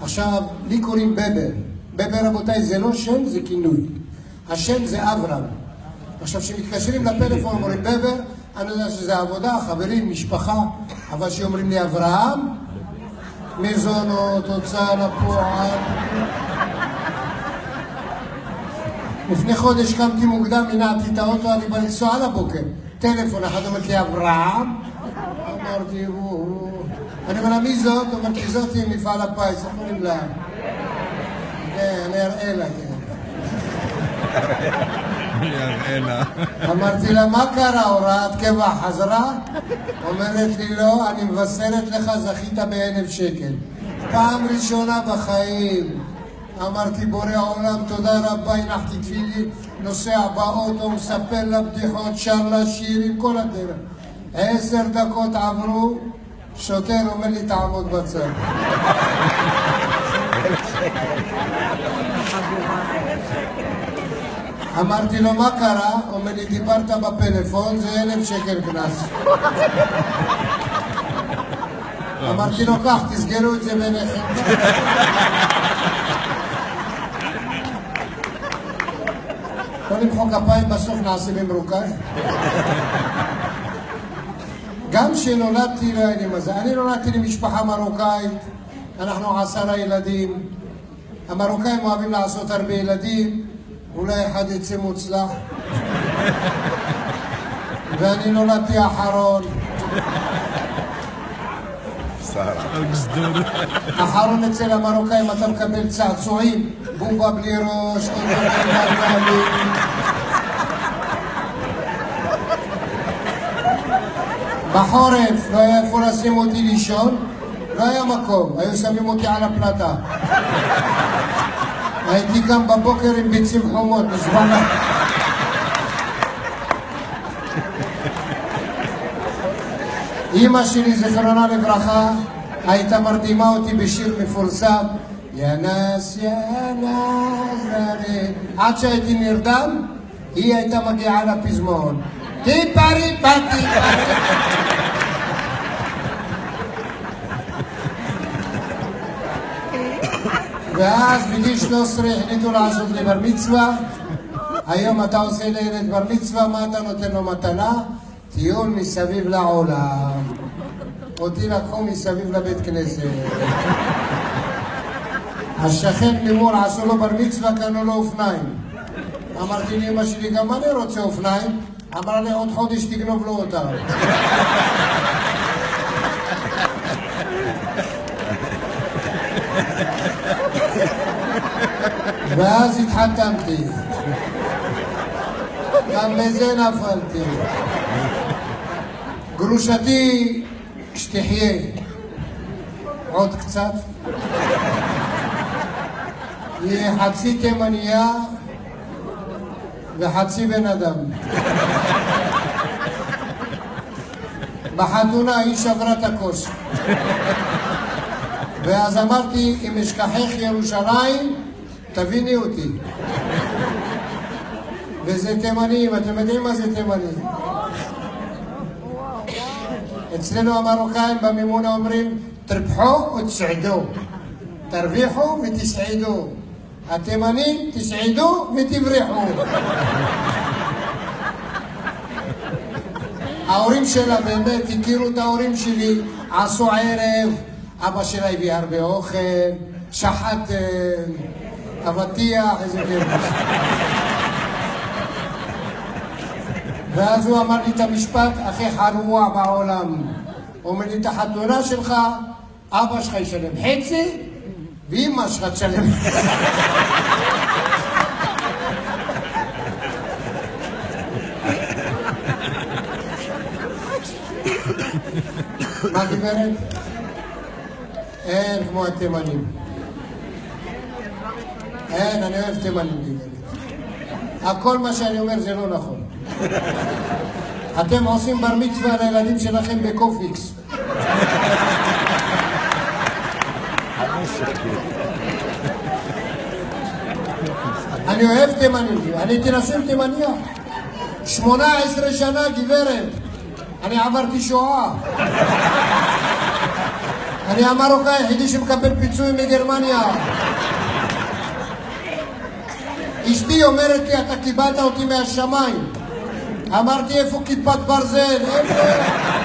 עכשיו, לי קוראים בבר. בבר, רבותיי, זה לא שם, זה כינוי. השם זה אברהם. עכשיו, כשמתקשרים לפלאפון אומרים בבר, אני יודע שזה עבודה, חברים, משפחה, אבל שאומרים לי אברהם, מזונות, הוצאה לפועל. לפני חודש קמתי מוקדם, הנעתי את האוטו, אני בא לנסוע על הבוקר. טלפון, אחד אומרת לי אברהם, אמרתי, אני אומר לה, מי זאת? אמרתי, זאתי מפעל הפיס, איך קוראים לה? כן, אני אראה לה, אמרתי לה, מה קרה? הוראת קבע חזרה? אומרת לי, לא, אני מבשרת לך, זכית ב1,000 שקל. פעם ראשונה בחיים. אמרתי, בורא העולם, תודה רבה, הנחתי תפילי, נוסע באוטו, מספר לה בדיחות, שר לה שירים, כל הדרך. 10 דקות עברו, שוטר אומר לי, תעמוד בצד. אמרתי לו, מה קרה? אומר לי, דיברת בפלאפון, זה 1,000 שקל קנס. אמרתי לו, כך, תסגרו את זה ביניכם. לא למחוא כפיים, בסוף נעשה במרוכז. גם כשנולדתי, לא היה לי מזל. אני נולדתי למשפחה מרוקאית, אנחנו 10 ילדים. המרוקאים אוהבים לעשות הרבה ילדים, אולי אחד יצא מוצלח. ואני נולדתי האחרון. אחרון אצל המרוקאים אתה מקבל צעצועים, בומבה בלי ראש, בחורף לא היה איפה לשים אותי לישון, לא היה מקום, היו שמים אותי על הפלטה. הייתי גם בבוקר עם ביצים חומות, נשבע לך. אמא שלי, זכרונה לברכה, הייתה מרדימה אותי בשיר מפורסם, יא נאס, יא נאס, עד שהייתי נרדם, היא הייתה מגיעה לפזמון. טיפרי פטי. ואז בגיל 13 החליטו לעשות לי בר מצווה. היום אתה עושה לילד בר מצווה, מה אתה נותן לו מתנה? טיול מסביב לעולם. אותי לקחו מסביב לבית כנסת. השכן ממול עשו לו בר מצווה, קנו לו אופניים. אמרתי לאמא שלי, גם אני רוצה אופניים. אמרה לי, עוד חודש תגנוב לו אותה. ואז התחתנתי. גם בזה נפלתי. גרושתי, שתחיה עוד קצת. היא חצי תימניה וחצי בן אדם. בחתונה היא שברה את הכוס. ואז אמרתי, אם אשכחך ירושלים, תביני אותי. וזה תימנים, אתם יודעים מה זה תימנים? אצלנו המרוקאים במימונה אומרים, תרבחו ותסעדו. תרוויחו ותסעדו. התימנים, תסעדו ותברחו. ההורים שלה באמת הכירו את ההורים שלי, עשו ערב, אבא שלה הביא הרבה אוכל, שחט אבטיח, איזה גרש. ואז הוא אמר לי את המשפט הכי חרוע בעולם. הוא אומר לי, את החתונה שלך, אבא שלך ישלם חצי, ואמא שלך תשלם. מה גברת? אין כמו התימנים. אין, אני אוהב תימנים גברת. הכל מה שאני אומר זה לא נכון. אתם עושים בר מצווה לילדים שלכם בקופיקס. אני אוהב תימנים, אני תנסים תימניה. 18 שנה גברת, אני עברתי שואה. אני המרוקאי היחידי שמקבל פיצוי מגרמניה. אשתי אומרת לי, אתה קיבלת אותי מהשמיים. אמרתי, איפה כיפת ברזל? איפה?